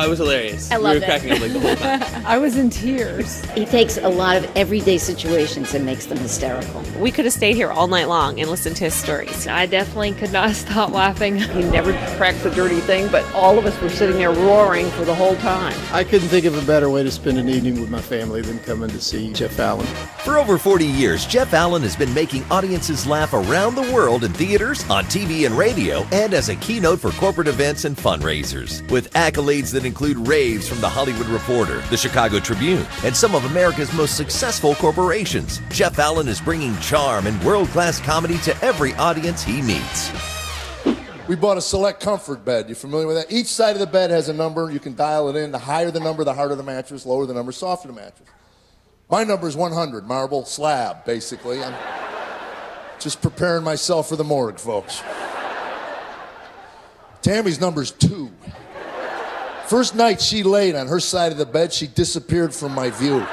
it was hilarious. I loved We were cracking up like the whole time. I was in tears. He takes a lot of everyday situations and makes them hysterical. We could have stayed here all night long and listened to his stories. I definitely could not stop laughing. He never cracks a dirty thing, but all of us were sitting there roaring for the whole time. I couldn't think of a better way to spend an evening with my family than coming to see Jeff Allen. For over 40 years, Jeff Allen has been making audiences laugh around the world in theaters, on TV and radio, and as a keynote for corporate events and fundraisers. With accolades that include raves from The Hollywood Reporter, The Chicago Tribune, and some of America's most successful corporations, Jeff Allen is bringing charm and world-class comedy to every audience he meets. We bought a Select Comfort bed. You familiar with that? Each side of the bed has a number. You can dial it in. The higher the number, the harder the mattress. Lower the number, softer the mattress. My number is 100, marble slab, basically. I'm just preparing myself for the morgue, folks. Tammy's number's 2. First night she laid on her side of the bed, she disappeared from my view.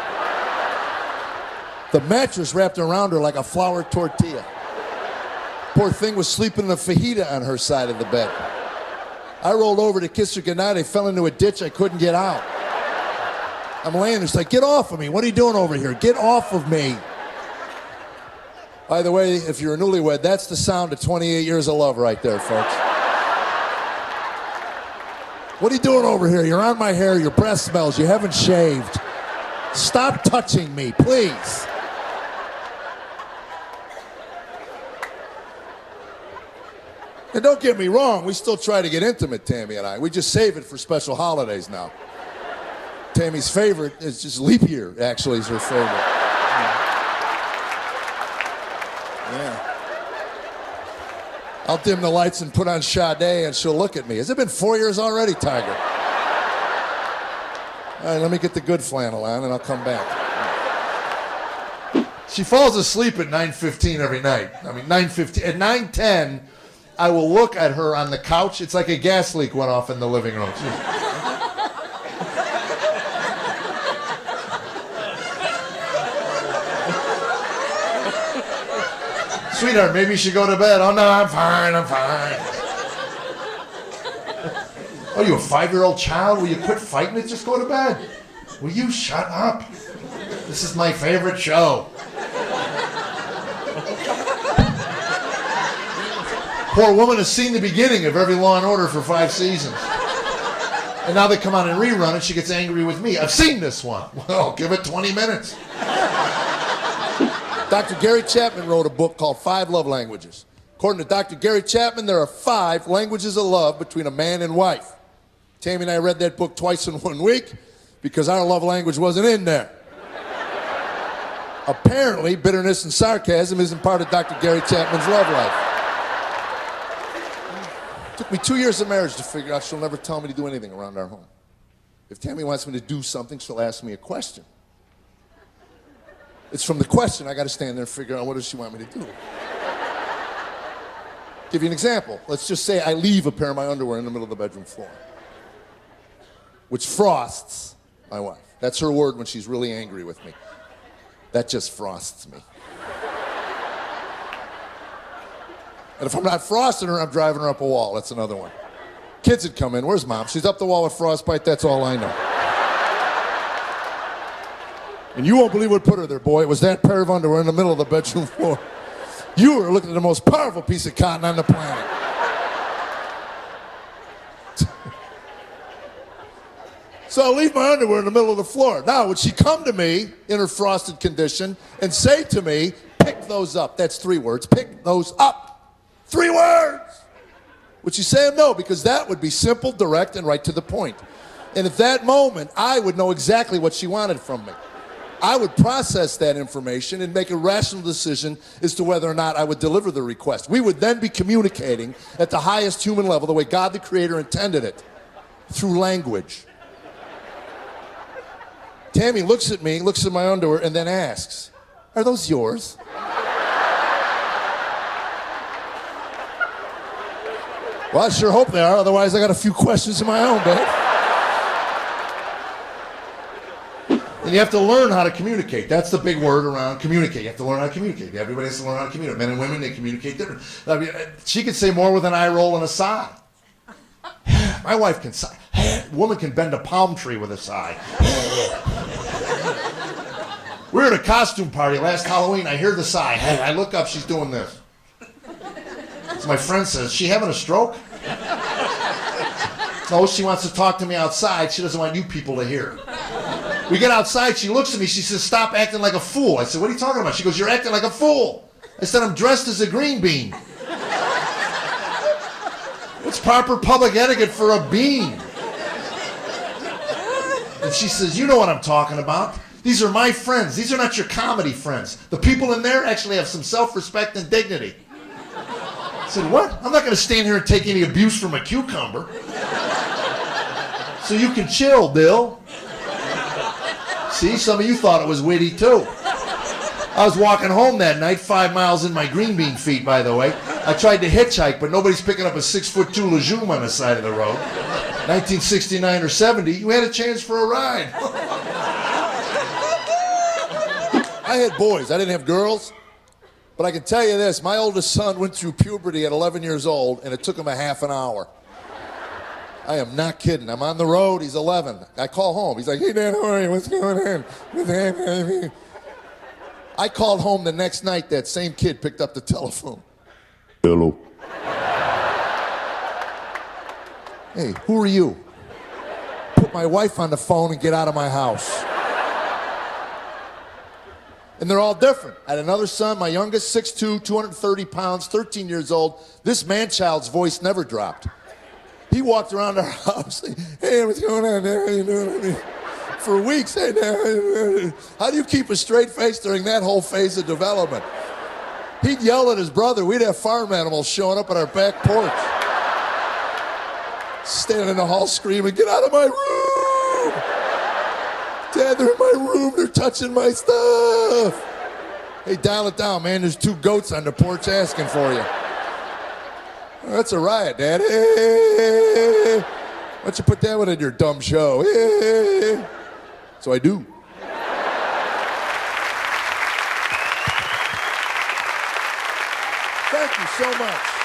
The mattress wrapped around her like a flour tortilla. Poor thing was sleeping in a fajita on her side of the bed. I rolled over to kiss her goodnight. I fell into a ditch. I couldn't get out. I'm laying there. She's like, get off of me. What are you doing over here? Get off of me. By the way, if you're a newlywed, that's the sound of 28 years of love right there, folks. What are you doing over here? You're on my hair. Your breath smells. You haven't shaved. Stop touching me, please. And don't get me wrong, we still try to get intimate, Tammy and I. We just save it for special holidays now. Tammy's favorite is just leap year, actually, is her favorite. Yeah. I'll dim the lights and put on Sade, and she'll look at me. Has it been 4 years already, Tiger? All right, let me get the good flannel on, and I'll come back. She falls asleep at 9:15 every night. I mean, 9:15. At 9:10, I will look at her on the couch. It's like a gas leak went off in the living room. Sweetheart, maybe you should go to bed. Oh, no, I'm fine. Oh, you a 5-year-old child? Will you quit fighting it? Just go to bed. Will you shut up? This is my favorite show. Poor woman has seen the beginning of every Law and Order for 5 seasons. And now they come on and rerun it, she gets angry with me. I've seen this one. Well, give it 20 minutes. Dr. Gary Chapman wrote a book called 5 Love Languages. According to Dr. Gary Chapman, there are 5 languages of love between a man and wife. Tammy and I read that book twice in 1 week because our love language wasn't in there. Apparently, bitterness and sarcasm isn't part of Dr. Gary Chapman's love life. It took me 2 years of marriage to figure out she'll never tell me to do anything around our home. If Tammy wants me to do something, she'll ask me a question. It's from the question I got to stand there and figure out what does she want me to do. Give you an example. Let's just say I leave a pair of my underwear in the middle of the bedroom floor, which frosts my wife. That's her word when she's really angry with me. That just frosts me. And if I'm not frosting her, I'm driving her up a wall. That's another one. Kids would come in. Where's Mom? She's up the wall with frostbite. That's all I know. And you won't believe what put her there, boy. It was that pair of underwear in the middle of the bedroom floor. You were looking at the most powerful piece of cotton on the planet. So I'll leave my underwear in the middle of the floor. Now, would she come to me in her frosted condition and say to me, pick those up? That's 3 words. Pick those up. 3 words. Would she say no? Because that would be simple, direct, and right to the point. And at that moment, I would know exactly what she wanted from me. I would process that information and make a rational decision as to whether or not I would deliver the request. We would then be communicating at the highest human level, the way God the Creator intended it, through language. Tammy looks at me, looks at my underwear, and then asks, are those yours? Well, I sure hope they are, otherwise I got a few questions of my own, babe. And you have to learn how to communicate. That's the big word around communicate. You have to learn how to communicate. Everybody has to learn how to communicate. Men and women, they communicate different. I mean, she could say more with an eye roll and a sigh. My wife can sigh. Woman can bend a palm tree with a sigh. We were at a costume party last Halloween. I hear the sigh. I look up, she's doing this. So my friend says, she having a stroke? No, she wants to talk to me outside. She doesn't want you people to hear. We get outside, she looks at me, she says, stop acting like a fool. I said, what are you talking about? She goes, you're acting like a fool. I said, I'm dressed as a green bean. What's proper public etiquette for a bean? And she says, you know what I'm talking about. These are my friends. These are not your comedy friends. The people in there actually have some self-respect and dignity. I said, what? I'm not going to stand here and take any abuse from a cucumber. So you can chill, Bill. See, some of you thought it was witty, too. I was walking home that night, 5 miles in my green bean feet, by the way. I tried to hitchhike, but nobody's picking up a 6'2" legume on the side of the road. 1969 or 70, you had a chance for a ride. I had boys. I didn't have girls. But I can tell you this, my oldest son went through puberty at 11 years old, and it took him a half an hour. I am not kidding. I'm on the road. He's 11. I call home. He's like, hey, Dad, how are you? What's going on? I called home the next night. That same kid picked up the telephone. Hello. Hey, who are you? Put my wife on the phone and get out of my house. And they're all different. I had another son, my youngest, 6'2", 230 pounds, 13 years old. This man-child's voice never dropped. He walked around our house like, hey, what's going on there? How you doing? For weeks, hey, how do you keep a straight face during that whole phase of development? He'd yell at his brother. We'd have farm animals showing up at our back porch. Standing in the hall screaming, get out of my room! Dad, they're in my room. They're touching my stuff. Hey, dial it down, man. There's 2 goats on the porch asking for you. Oh, that's a riot, Dad. Hey, why don't you put that one in your dumb show? Hey. So I do. Thank you so much.